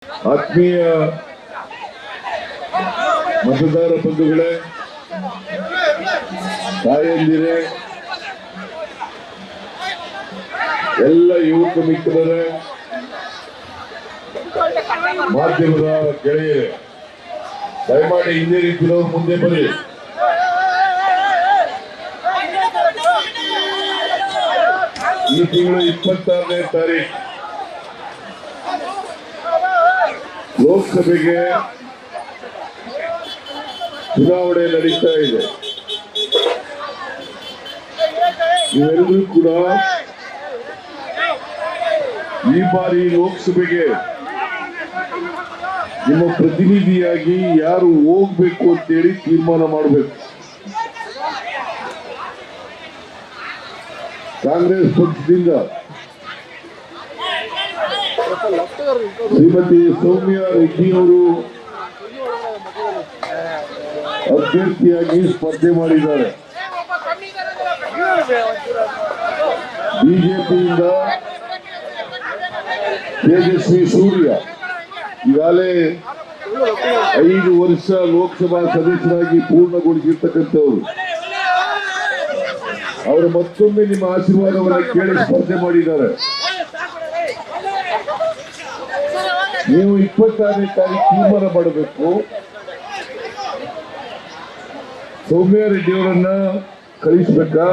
ಆತ್ಮೀಯ ಮತದಾರ ಬಂಧುಗಳೇ, ತಾಯಂದಿರೇ, ಎಲ್ಲ ಯುವಕ ಮಿತ್ರರೇ, ಮಾಧ್ಯಮದ ಗೆಳೆಯರೇ, ದಯಮಾಡಿ ಹಿಂದೆ ರೀತಿಯವರು ಮುಂದೆ ಬನ್ನಿ. ಈ ತಿಂಗಳು 26ನೇ ತಾರೀಕು ಲೋಕಸಭೆಗೆ ಚುನಾವಣೆ ನಡೀತಾ ಇದೆ. ನೀವೆಲ್ಲರೂ ಕೂಡ ಈ ಬಾರಿ ಲೋಕಸಭೆಗೆ ನಿಮ್ಮ ಪ್ರತಿನಿಧಿಯಾಗಿ ಯಾರು ಹೋಗ್ಬೇಕು ಅಂತೇಳಿ ತೀರ್ಮಾನ ಮಾಡಬೇಕು. ಕಾಂಗ್ರೆಸ್ ಪಕ್ಷದಿಂದ ಶ್ರೀಮತಿ ಸೌಮ್ಯಾ ರೆಡ್ಡಿ ಅವರು ಅಭ್ಯರ್ಥಿಯಾಗಿ ಸ್ಪರ್ಧೆ ಮಾಡಿದ್ದಾರೆ. ಬಿಜೆಪಿಯಿಂದ ತೇಜಸ್ವಿ ಸೂರ್ಯ ಈಗಾಗಲೇ 5 ವರ್ಷ ಲೋಕಸಭಾ ಸದಸ್ಯರಾಗಿ ಪೂರ್ಣಗೊಳಿಸಿರ್ತಕ್ಕಂಥವರು. ಅವರು ಮತ್ತೊಮ್ಮೆ ನಿಮ್ಮ ಆಶೀರ್ವಾದವನ್ನು ಕೇಳಿ ಸ್ಪರ್ಧೆ ಮಾಡಿದ್ದಾರೆ. ನೀವು 26ನೇ ತಾರೀಕು ತೀರ್ಮಾನ ಮಾಡಬೇಕು. ಸೌಮ್ಯಾ ರೆಡ್ಡಿ ಅವರನ್ನ ಕಳಿಸ್ಬೇಕಾ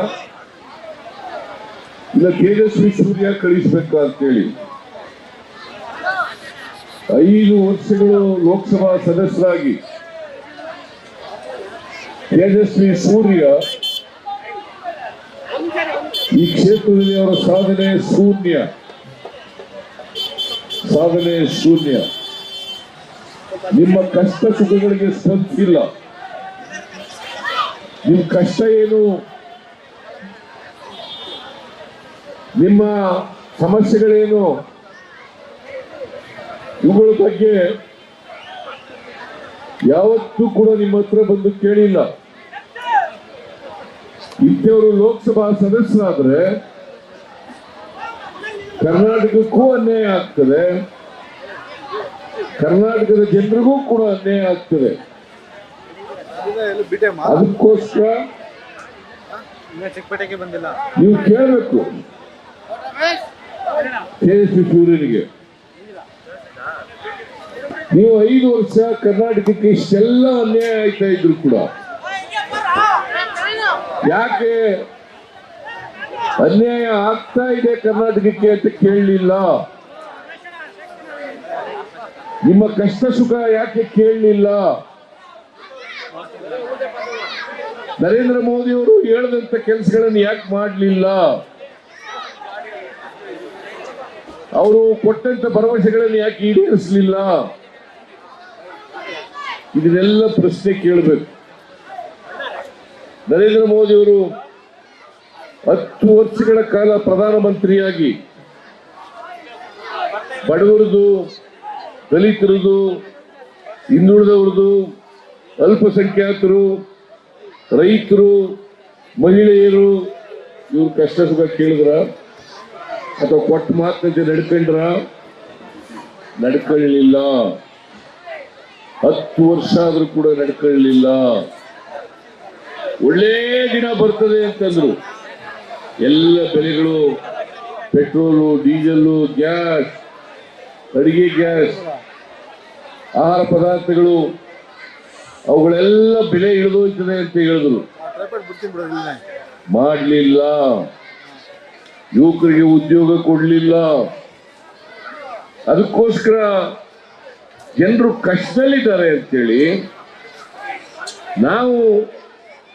ಇಲ್ಲ ತೇಜಸ್ವಿ ಸೂರ್ಯ ಕಳಿಸ್ಬೇಕಾ ಅಂತೇಳಿ. 5 ವರ್ಷಗಳು ಲೋಕಸಭಾ ಸದಸ್ಯರಾಗಿ ತೇಜಸ್ವಿ ಸೂರ್ಯ ಈ ಕ್ಷೇತ್ರದಲ್ಲಿ ಅವರ ಸಾಧನೆ ಶೂನ್ಯ. ನಿಮ್ಮ ಕಷ್ಟ ಸುಖಗಳಿಗೆ ಸ್ಪಂದಿಸಿಲ್ಲ. ನಿಮ್ಮ ಕಷ್ಟ ಏನು, ನಿಮ್ಮ ಸಮಸ್ಯೆಗಳೇನು, ಇವುಗಳ ಬಗ್ಗೆ ಯಾವತ್ತೂ ಕೂಡ ನಿಮ್ಮ ಹತ್ರ ಬಂದು ಕೇಳಿಲ್ಲ. ಇಂಥವರು ಲೋಕಸಭಾ ಸದಸ್ಯರಾದ್ರೆ ಕರ್ನಾಟಕಕ್ಕೂ ಅನ್ಯಾಯ ಆಗ್ತದೆ, ಕರ್ನಾಟಕದ ಜನರಿಗೂ ಕೂಡ ಅನ್ಯಾಯ ಆಗ್ತದೆ. ಅದಕ್ಕೋಸ್ಕರ ನೀವು ಕೇಳಬೇಕು ತೇಜಸ್ವಿ ಸೂರ್ಯನಿಗೆ. ನೀವು 5 ವರ್ಷ ಕರ್ನಾಟಕಕ್ಕೆ ಇಷ್ಟೆಲ್ಲ ಅನ್ಯಾಯ ಆಯ್ತಾ ಇದ್ರು ಕೂಡ ಯಾಕೆ ಅನ್ಯಾಯ ಆಗ್ತಾ ಇದೆ ಕರ್ನಾಟಕಕ್ಕೆ ಅಂತ ಕೇಳಲಿಲ್ಲ? ನಿಮ್ಮ ಕಷ್ಟ ಸುಖ ಯಾಕೆ ಕೇಳಲಿಲ್ಲ? ನರೇಂದ್ರ ಮೋದಿ ಅವರು ಹೇಳಿದಂತ ಕೆಲಸಗಳನ್ನು ಯಾಕೆ ಮಾಡಲಿಲ್ಲ? ಅವರು ಕೊಟ್ಟಂತ ಭರವಸೆಗಳನ್ನು ಯಾಕೆ ಈಡೇರಿಸಲಿಲ್ಲ? ಇದನ್ನೆಲ್ಲ ಪ್ರಶ್ನೆ ಕೇಳಬೇಕು. ನರೇಂದ್ರ ಮೋದಿ ಅವರು 10 ವರ್ಷಗಳ ಕಾಲ ಪ್ರಧಾನಮಂತ್ರಿಯಾಗಿ ಬಡವರದು, ದಲಿತರದು, ಹಿಂದುಳಿದವರದು, ಅಲ್ಪಸಂಖ್ಯಾತರು, ರೈತರು, ಮಹಿಳೆಯರು ಇವ್ರ ಕಷ್ಟ ಸುಖ ಕೇಳಿದ್ರ ಅಥವಾ ಕೊಟ್ಟ ಮಾತಂತೆ ನಡ್ಕೊಳ್ಳಿಲ್ಲ. 10 ವರ್ಷ ಆದ್ರೂ ಕೂಡ ನಡ್ಕೊಳ್ಳಿಲ್ಲ. ಒಳ್ಳೆ ದಿನ ಬರ್ತದೆ ಅಂತಂದ್ರು. ಎಲ್ಲ ಬೆಲೆಗಳು, ಪೆಟ್ರೋಲು, ಡೀಸೆಲ್, ಗ್ಯಾಸ್, ಅಡಿಗೆ ಗ್ಯಾಸ್, ಆಹಾರ ಪದಾರ್ಥಗಳು ಅವುಗಳೆಲ್ಲ ಬೆಲೆ ಇಳಿದೋಯ್ತದೆ ಅಂತ ಹೇಳಿದ್ರು. ಮಾಡಲಿಲ್ಲ. ಯುವಕರಿಗೆ ಉದ್ಯೋಗ ಕೊಡಲಿಲ್ಲ. ಅದಕ್ಕೋಸ್ಕರ ಜನರು ಕಷ್ಟದಲ್ಲಿದ್ದಾರೆ ಅಂತೇಳಿ ನಾವು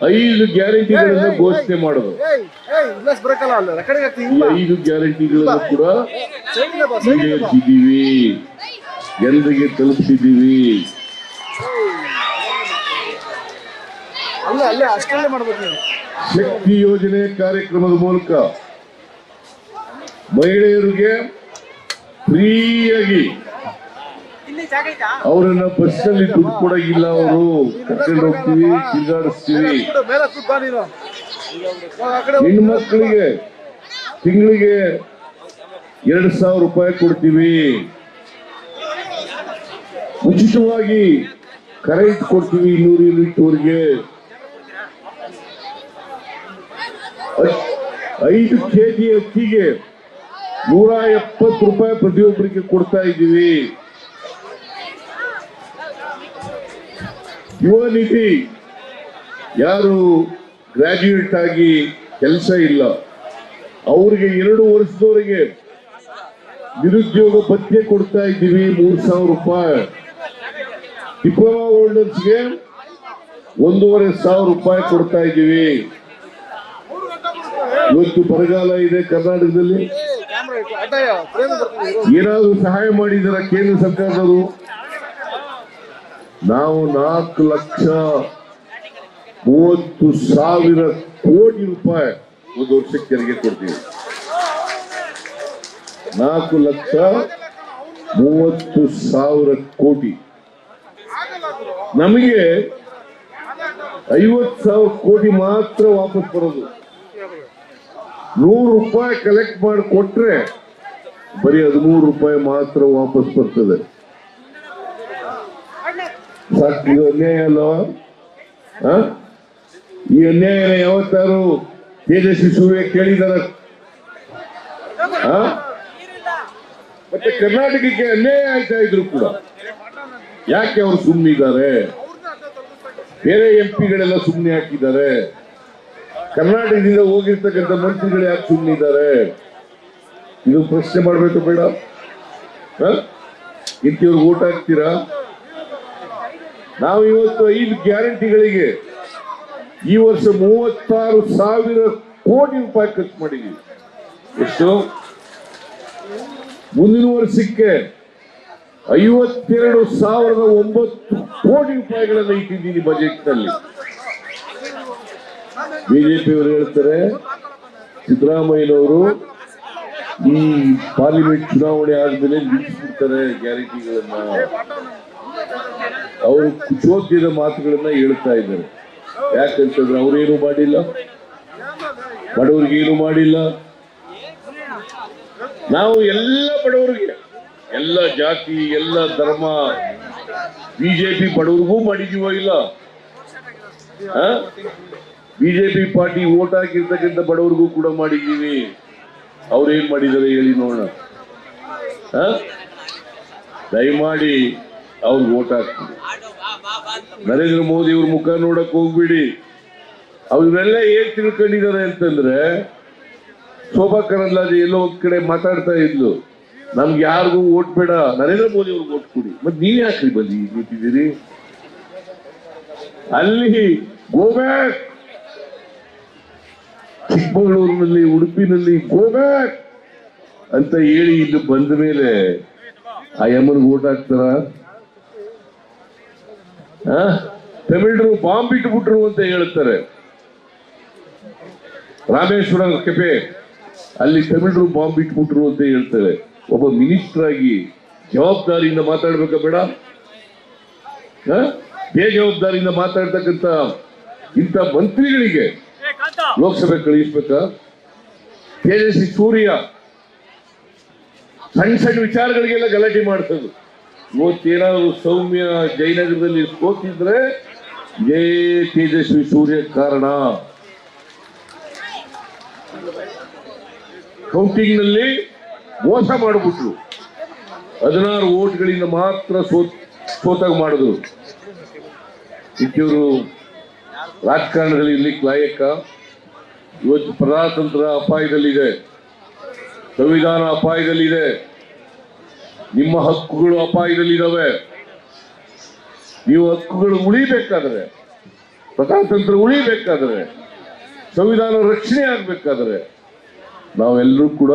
5 ಗ್ಯಾರಂಟಿಗಳನ್ನು ಘೋಷಣೆ ಮಾಡೋದು. 5 ಗ್ಯಾರಂಟಿಗಳನ್ನು ಕೂಡ ಈಡೇರಿಸಿದ್ದೀವಿ, ಜನರಿಗೆ ತಲುಪಿಸಿದ್ದೀವಿ. ಶಕ್ತಿ ಯೋಜನೆ ಕಾರ್ಯಕ್ರಮದ ಮೂಲಕ ಮಹಿಳೆಯರಿಗೆ ಫ್ರೀಯಾಗಿ ಅವರನ್ನ ಬಸ್ನಲ್ಲಿ ದುಡ್ಡು ಕೊಡಂಗಿಲ್ಲ. ಅವರು ಕರ್ಕೊಂಡು ಹೋಗ್ತೀವಿ, ತಿರುಗಾಡಿಸ್ತೀವಿ. ಹೆಣ್ಮಕ್ಳಿಗೆ ತಿಂಗಳಿಗೆ 2,000 ರೂಪಾಯಿ ಕೊಡ್ತೀವಿ. ಉಚಿತವಾಗಿ ಕರೆಂಟ್ ಕೊಡ್ತೀವಿ 200 ಯೂನಿಟ್ವರೆಗೆ. 5 kg ಅಕ್ಕಿಗೆ 170 ರೂಪಾಯಿ ಪ್ರತಿಯೊಬ್ಬರಿಗೆ ಕೊಡ್ತಾ ಇದ್ದೀವಿ. ಯುವ ನಿಧಿ, ಯಾರು ಗ್ರಾಜ್ಯುಯೇಟ್ ಆಗಿ ಕೆಲಸ ಇಲ್ಲ ಅವ್ರಿಗೆ 2 ವರ್ಷದವರೆಗೆ ನಿರುದ್ಯೋಗ ಭತ್ಯೆ ಕೊಡ್ತಾ ಇದ್ದೀವಿ 3,000 ರೂಪಾಯಿ. ಡಿಪ್ಲೊಮಾ ಹೋಲ್ಡರ್ಸ್ಗೆ 1,500 ರೂಪಾಯಿ ಕೊಡ್ತಾ ಇದ್ದೀವಿ. ಇವತ್ತು ಬರಗಾಲ ಇದೆ ಕರ್ನಾಟಕದಲ್ಲಿ, ಏನಾದರೂ ಸಹಾಯ ಮಾಡಿದಾರ ಕೇಂದ್ರ ಸರ್ಕಾರದವರು? ನಾವು 4,30,000 ಕೋಟಿ ರೂಪಾಯಿ ಒಂದು ವರ್ಷಕ್ಕೆ ತೆರಿಗೆ ಕೊಡ್ತೀವಿ. 4,30,000 ಕೋಟಿ. ನಮಗೆ 50,000 ಕೋಟಿ ಮಾತ್ರ ವಾಪಸ್ ಬರೋದು. 100 ರೂಪಾಯಿ ಕಲೆಕ್ಟ್ ಮಾಡಿ ಕೊಟ್ರೆ ಬರೀ 13 ರೂಪಾಯಿ ಮಾತ್ರ ವಾಪಸ್ ಬರ್ತದೆ. ಸಾಕು, ಇದು ಅನ್ಯಾಯ ಅಲ್ಲವಾ? ಈ ಅನ್ಯಾಯನ ಯಾವತ್ತಾರು ತೇಜಸ್ವಿ ಸೂರ್ಯ ಕೇಳಿದಾರ? ಮತ್ತೆ ಕರ್ನಾಟಕಕ್ಕೆ ಅನ್ಯಾಯ ಆಯ್ತಾ ಇದ್ರು ಕೂಡ ಯಾಕೆ ಅವರು ಸುಮ್ಮನಿದ್ದಾರೆ? ಬೇರೆ ಎಂಪಿಗಳೆಲ್ಲ ಸುಮ್ಮನೆ ಹಾಕಿದ್ದಾರೆ. ಕರ್ನಾಟಕದಿಂದ ಹೋಗಿರ್ತಕ್ಕಂಥ ಮಂತ್ರಿಗಳು ಯಾಕೆ ಸುಮ್ಮನಿದ್ದಾರೆ? ಇದು ಪ್ರಶ್ನೆ ಮಾಡಬೇಕು ಬೇಡ? ಇಂಥವ್ರಿಗೆ ಓಟ್ ಹಾಕ್ತೀರಾ? ನಾವು ಇವತ್ತು 5 ಗ್ಯಾರಂಟಿಗಳಿಗೆ ಈ ವರ್ಷ 36,000 ಕೋಟಿ ರೂಪಾಯಿ ಖರ್ಚು ಮಾಡಿದ್ದೀವಿ. ಎಷ್ಟು? ಮುಂದಿನ ವರ್ಷಕ್ಕೆ 52,009 ಕೋಟಿ ರೂಪಾಯಿಗಳನ್ನು ಇಟ್ಟಿದ್ದೀನಿ ಬಜೆಟ್ ನಲ್ಲಿ. ಬಿಜೆಪಿಯವರು ಹೇಳ್ತಾರೆ ಸಿದ್ದರಾಮಯ್ಯನವರು ಈ ಪಾರ್ಲಿಮೆಂಟ್ ಚುನಾವಣೆ ಆದ್ಮೇಲೆ ನಿಲ್ಲಿಸ್ಬಿಡ್ತಾರೆ ಗ್ಯಾರಂಟಿಗಳನ್ನ. ಅವರು ಕುಚೋದ್ಯದ ಮಾತುಗಳನ್ನ ಹೇಳ್ತಾ ಇದ್ದಾರೆ. ಯಾಕಂತಂದ್ರೆ ಅವ್ರೇನು ಮಾಡಿಲ್ಲ, ಬಡವರಿಗೇನು ಮಾಡಿಲ್ಲ. ನಾವು ಎಲ್ಲ ಬಡವರಿಗೆ, ಎಲ್ಲ ಜಾತಿ, ಎಲ್ಲ ಧರ್ಮ, ಬಿಜೆಪಿ ಬಡವರಿಗೂ ಮಾಡಿದೀವೋ ಇಲ್ಲ? ಬಿಜೆಪಿ ಪಾರ್ಟಿ ಓಟ್ ಹಾಕಿರ್ತಕ್ಕಂಥ ಬಡವರಿಗೂ ಕೂಡ ಮಾಡಿದ್ದೀವಿ. ಅವ್ರೇನ್ ಮಾಡಿದ್ದಾರೆ ಹೇಳಿ ನೋಡೋಣ. ದಯಮಾಡಿ ಅವ್ರಿಗೆ ಓಟ್ ಹಾಕ್ತೀವಿ. ನರೇಂದ್ರ ಮೋದಿ ಅವ್ರ ಮುಖ ನೋಡಕ್ ಹೋಗ್ಬಿಡಿ. ಅವ್ರೆಲ್ಲ ಏನ್ ತಿಳ್ಕೊಂಡಿದ್ದಾರೆ ಅಂತಂದ್ರೆ, ಶೋಭಾ ಕರಂದ್ಲಾಜೆ ಎಲ್ಲೋ ಒಂದ್ ಕಡೆ ಮಾತಾಡ್ತಾ ಇದ್ಲು, ನಮ್ಗೆ ಯಾರಿಗೂ ಓಟ್ ಬೇಡ, ನರೇಂದ್ರ ಮೋದಿ ಅವ್ರಿಗೆ ಓಟ್ ಕೊಡಿ. ಮತ್ತೆ ನೀವ್ ಯಾಕ್ರಿ ಬನ್ನಿ ನಿಂತಿದ್ದೀರಿ? ಅಲ್ಲಿ ಗೋ ಬ್ಯಾಕ್, ಚಿಕ್ಕಮಗಳೂರಿನಲ್ಲಿ, ಉಡುಪಿನಲ್ಲಿ ಗೋ ಬ್ಯಾಕ್ ಅಂತ ಹೇಳಿ ಇಲ್ಲಿ ಬಂದ ಮೇಲೆ ಆ ಯಮ್ಮನಿಗೆ ಓಟ್ ಹಾಕ್ತಾರ? ತಮಿಳರು ಬಾಂಬ್ ಬಿಟ್ಟುಬಿಟ್ರು ಅಂತ ಹೇಳ್ತಾರೆ. ರಾಮೇಶ್ವರ ಕೆಫೆ ಅಲ್ಲಿ ತಮಿಳರು ಬಾಂಬ್ ಬಿಟ್ಬಿಟ್ರು ಅಂತ ಹೇಳ್ತಾರೆ. ಒಬ್ಬ ಮಿನಿಸ್ಟರ್ ಆಗಿ ಜವಾಬ್ದಾರಿಯಿಂದ ಮಾತಾಡ್ಬೇಕಾ ಬೇಡ? ಬೇಜವಾಬ್ದಾರಿಯಿಂದ ಮಾತಾಡ್ತಕ್ಕಂಥ ಇಂಥ ಮಂತ್ರಿಗಳಿಗೆ ಲೋಕಸಭೆ ಕಳಿಸ್ಬೇಕಾ? ತೇಜಸ್ವಿ ಸೂರ್ಯ ಸಣ್ಣ ಸಣ್ಣ ವಿಚಾರಗಳಿಗೆಲ್ಲ ಗಲಾಟೆ ಮಾಡ್ತದ್ದು. ಇವತ್ತೇನಾದ್ರು ಸೌಮ್ಯ ಜಯನಗರದಲ್ಲಿ ಸೋತಿದ್ರೆ ಇದೇ ತೇಜಸ್ವಿ ಸೂರ್ಯ ಕಾರಣ. ಕೌಂಟಿಂಗ್ ನಲ್ಲಿ ಮೋಸ ಮಾಡಿಬಿಟ್ರು. 16 ವೋಟ್ಗಳಿಂದ ಮಾತ್ರ ಸೋತಾಗ ಮಾಡಿದ್ರು. ಇವರು ರಾಜಕಾರಣದಲ್ಲಿ ಇರ್ಲಿಕ್ಕೆ ಲಾಯಕ. ಇವತ್ತು ಪ್ರಜಾತಂತ್ರ ಅಪಾಯದಲ್ಲಿದೆ, ಸಂವಿಧಾನ ಅಪಾಯದಲ್ಲಿದೆ, ನಿಮ್ಮ ಹಕ್ಕುಗಳು ಅಪಾಯದಲ್ಲಿದ್ದಾವೆ. ನೀವು ಹಕ್ಕುಗಳು ಉಳಿಬೇಕಾದ್ರೆ, ಪ್ರಜಾತಂತ್ರ ಉಳಿಬೇಕಾದ್ರೆ, ಸಂವಿಧಾನ ರಕ್ಷಣೆ ಆಗ್ಬೇಕಾದ್ರೆ ನಾವೆಲ್ಲರೂ ಕೂಡ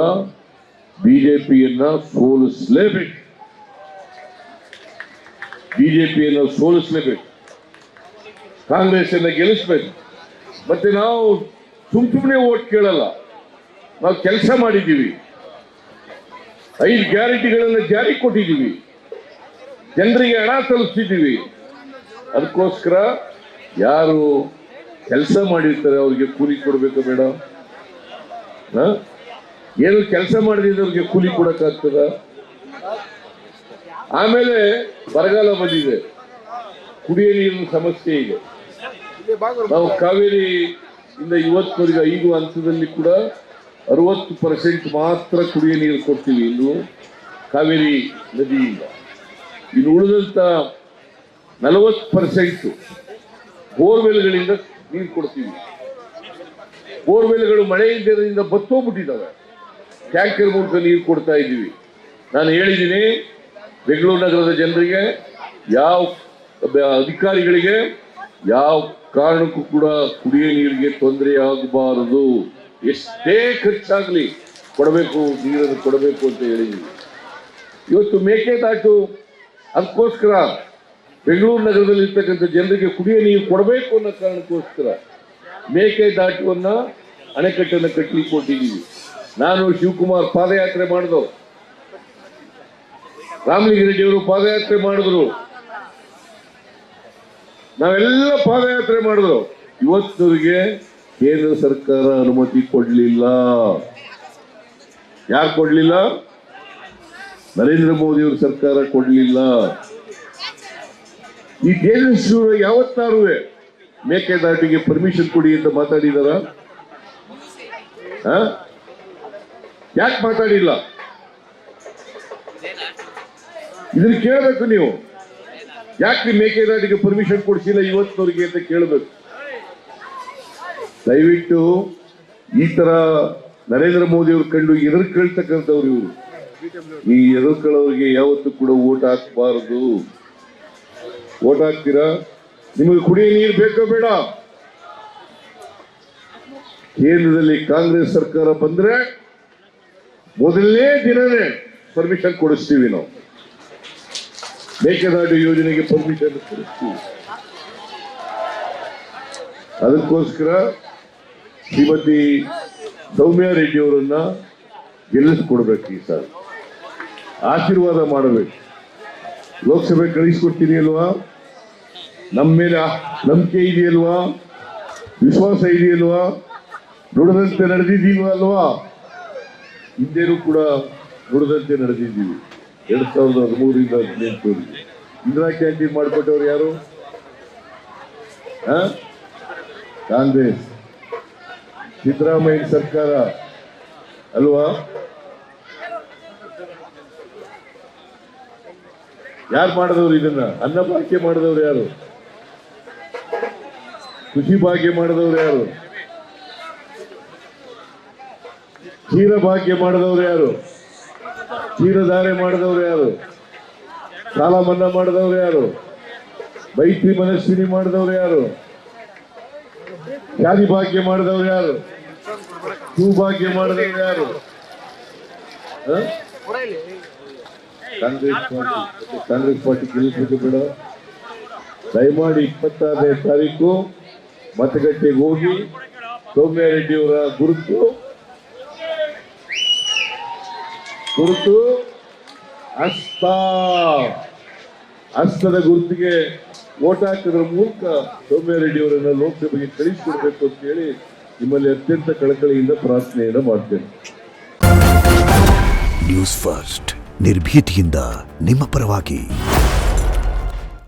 ಬಿಜೆಪಿಯನ್ನ ಸೋಲಿಸಲೇಬೇಕು. ಬಿಜೆಪಿಯನ್ನು ಸೋಲಿಸಲೇಬೇಕು, ಕಾಂಗ್ರೆಸ್ ಅನ್ನ ಗೆಲ್ಲಿಸಬೇಕು. ಮತ್ತೆ ನಾವು ಸುಮ್ಮನೆ ಓಟ್ ಕೇಳಲ್ಲ, ನಾವು ಕೆಲಸ ಮಾಡಿದ್ದೀವಿ. 5 ಗ್ಯಾರಂಟಿಗಳನ್ನು ಜಾರಿ ಕೊಟ್ಟಿದ್ದೀವಿ, ಜನರಿಗೆ ಹಣ ತಲುಪಿಸಿದ್ದೀವಿ. ಅದಕ್ಕೋಸ್ಕರ ಯಾರು ಕೆಲಸ ಮಾಡಿರ್ತಾರೆ ಅವ್ರಿಗೆ ಕೂಲಿ ಕೊಡ್ಬೇಕು ಬೇಡ? ಏನು ಕೆಲಸ ಮಾಡದಿದ್ದವ್ರಿಗೆ ಕೂಲಿ ಕೊಡಕ್ಕಾಗ್ತದ? ಆಮೇಲೆ ಬರಗಾಲ ಬಂದಿದೆ, ಕುಡಿಯ ನೀರಿನ ಸಮಸ್ಯೆ ಇದೆ. ನಾವು ಕಾವೇರಿ ಇಂದ ಇವತ್ತವರೆಗೆ 5 ಹಂತದಲ್ಲಿ ಕೂಡ 60% ಮಾತ್ರ ಕುಡಿಯ ನೀರು ಕೊಡ್ತೀವಿ ಇನ್ನು ಕಾವೇರಿ ನದಿಯಿಂದ. ಇನ್ನು ಉಳಿದಂತ 40% ಬೋರ್ವೆಲ್ಗಳಿಂದ ನೀರು ಕೊಡ್ತೀವಿ. ಬೋರ್ವೆಲ್ಗಳು ಮಳೆಯಿಂದ ಬತ್ತೋಗ್ಬಿಟ್ಟಿದ್ದಾವೆ, ಟ್ಯಾಂಕರ್ ಮೂಲಕ ನೀರು ಕೊಡ್ತಾ ಇದ್ದೀವಿ. ನಾನು ಹೇಳಿದ್ದೀನಿ ಬೆಂಗಳೂರು ನಗರದ ಜನರಿಗೆ, ಯಾವ ಅಧಿಕಾರಿಗಳಿಗೆ ಯಾವ ಕಾರಣಕ್ಕೂ ಕೂಡ ಕುಡಿಯ ನೀರಿಗೆ ತೊಂದರೆ ಆಗಬಾರದು, ಎಷ್ಟೇ ಖರ್ಚಾಗಲಿ ಕೊಡಬೇಕು, ನೀರನ್ನು ಕೊಡಬೇಕು ಅಂತ ಹೇಳಿದ್ದೀವಿ. ಇವತ್ತು ಮೇಕೆದಾಟು ಅದಕ್ಕೋಸ್ಕರ ಬೆಂಗಳೂರು ನಗರದಲ್ಲಿ ಇರ್ತಕ್ಕಂಥ ಜನರಿಗೆ ಕುಡಿಯ ನೀರು ಕೊಡಬೇಕು ಅನ್ನೋ ಕಾರಣಕ್ಕೋಸ್ಕರ ಮೇಕೆದಾಟುವನ್ನ ಅಣೆಕಟ್ಟನ್ನು ಕಟ್ಟಲಿಕ್ಕೆ ಕೊಟ್ಟಿದ್ದೀವಿ. ನಾನು ಶಿವಕುಮಾರ್ ಪಾದಯಾತ್ರೆ ಮಾಡಿದವು, ರಾಮಲಿಂಗಾರೆಡ್ಡಿಯವರು ಪಾದಯಾತ್ರೆ ಮಾಡಿದ್ರು, ನಾವೆಲ್ಲ ಪಾದಯಾತ್ರೆ ಮಾಡಿದ್ರು. ಇವತ್ತವರಿಗೆ ಕೇಂದ್ರ ಸರ್ಕಾರ ಅನುಮತಿ ಕೊಡಲಿಲ್ಲ. ಯಾರು ಕೊಡಲಿಲ್ಲ? ನರೇಂದ್ರ ಮೋದಿ ಅವರ ಸರ್ಕಾರ ಕೊಡಲಿಲ್ಲ. ಈ ಕೇಂದ್ರ ಸಚಿವರು ಯಾವತ್ತಾರು ಮೇಕೆದಾಟಿಗೆ ಪರ್ಮಿಷನ್ ಕೊಡಿ ಅಂತ ಮಾತಾಡಿದಾರ? ಯಾಕೆ ಮಾತಾಡಿಲ್ಲ? ಇದನ್ನ ಕೇಳಬೇಕು ನೀವು. ಯಾಕೆ ಮೇಕೆದಾಟಿಗೆ ಪರ್ಮಿಷನ್ ಕೊಡಿಸಿಲ್ಲ ಇವತ್ತವರಿಗೆ ಅಂತ ಕೇಳಬೇಕು. ದಯವಿಟ್ಟು ಈ ತರ ನರೇಂದ್ರ ಮೋದಿ ಅವರು ಕಂಡು ಎದುರ್ಕೊಳ್ತಕ್ಕಂಥವ್ರು ಇವರು. ಈ ಎದುರ್ಕೊಳ್ಳೋರಿಗೆ ಯಾವತ್ತೂ ಕೂಡ ಓಟ್ ಹಾಕಬಾರದು. ಓಟ್ ಹಾಕ್ತೀರಾ? ನಿಮಗೆ ಕುಡಿಯ ನೀರು ಬೇಕೋ ಬೇಡ? ಕೇಂದ್ರದಲ್ಲಿ ಕಾಂಗ್ರೆಸ್ ಸರ್ಕಾರ ಬಂದ್ರೆ ಮೊದಲನೇ ದಿನನೇ ಪರ್ಮಿಷನ್ ಕೊಡಿಸ್ತೀವಿ. ನಾವು ಮೇಕೆದಾಟು ಯೋಜನೆಗೆ ಪರ್ಮಿಷನ್ ಕೊಡಿಸ್ತೀವಿ. ಅದಕ್ಕೋಸ್ಕರ ಶ್ರೀಮತಿ ಸೌಮ್ಯಾ ರೆಡ್ಡಿ ಅವರನ್ನ ಗೆಲ್ಲಿಸ್ಕೊಡ್ಬೇಕು. ಈ ಸಾರಿ ಆಶೀರ್ವಾದ ಮಾಡಬೇಕು. ಲೋಕಸಭೆ ಕಳಿಸ್ಕೊಡ್ತೀನಿ ಅಲ್ವಾ? ನಮ್ಮ ಮೇಲೆ ನಂಬಿಕೆ ಇದೆಯಲ್ವಾ? ವಿಶ್ವಾಸ ಇದೆಯಲ್ವಾ? ನುಡಿದಂತೆ ನಡೆದಿದ್ದೀವಿ ಅಲ್ವಾ? ಹಿಂದೆನೂ ಕೂಡ ನುಡಿದಂತೆ ನಡೆದಿದ್ದೀವಿ. 2013ರಿಂದ 2018 ಇಂದಿರಾ ಕ್ಯಾಂಟೀನ್ ಮಾಡಿಕೊಟ್ಟವ್ರು ಯಾರು? ಕಾಂಗ್ರೆಸ್, ಸಿದ್ದರಾಮಯ್ಯ ಸರ್ಕಾರ ಅಲ್ವಾ? ಯಾರು ಮಾಡಿದವರು ಇದನ್ನ? ಅನ್ನ ಭಾಗ್ಯ ಮಾಡಿದವರು ಯಾರು? ಕೃಷಿ ಭಾಗ್ಯ ಮಾಡಿದವರು ಯಾರು? ಕ್ಷೀರ ಭಾಗ್ಯ ಮಾಡಿದವರು ಯಾರು? ಕ್ಷೀರಧಾರೆ ಮಾಡಿದವರು ಯಾರು? ಸಾಲ ಮನ್ನಾ ಮಾಡಿದವರು ಯಾರು? ಮೈತ್ರಿ ಮನಸ್ವಿನಿ ಮಾಡಿದವರು ಯಾರು? ಶಾದಿ ಭಾಗ್ಯ ಮಾಡಿದವರು ಯಾರು? ಸೌಭಾಗ್ಯ ಮಾಡಿದವರು ಯಾರು? ಕಾಂಗ್ರೆಸ್ ಪಾರ್ಟಿ ಗೆಲ್ಲಿಸಬೇಕು ಬೇಡ? ದಯಮಾಡಿ 26ನೇ ತಾರೀಕು ಮತಗಟ್ಟೆಗೆ ಹೋಗಿ ಸೌಮ್ಯಾ ರೆಡ್ಡಿ ಅವರ ಗುರುತು ಹಸ್ತದ ಗುರುತಿಗೆ ವೋಟ್ ಹಾಕೋದ್ರ ಮೂಲಕ ಸೌಮ್ಯಾ ರೆಡ್ಡಿ ಅವರನ್ನ ಲೋಕಸಭೆಗೆ ಕಳಿಸಿಕೊಡ್ಬೇಕು ಅಂತ ಹೇಳಿ ನಿಮ್ಮಲ್ಲಿ ಅತ್ಯಂತ ಕಳಕಳಿಯಿಂದ ಪ್ರಾರ್ಥನೆಯನ್ನು ಮಾಡ್ತೇನೆ. ನ್ಯೂಸ್ ಫಸ್ಟ್, ನಿರ್ಭೀತಿಯಿಂದ ನಿಮ್ಮ ಪರವಾಗಿ.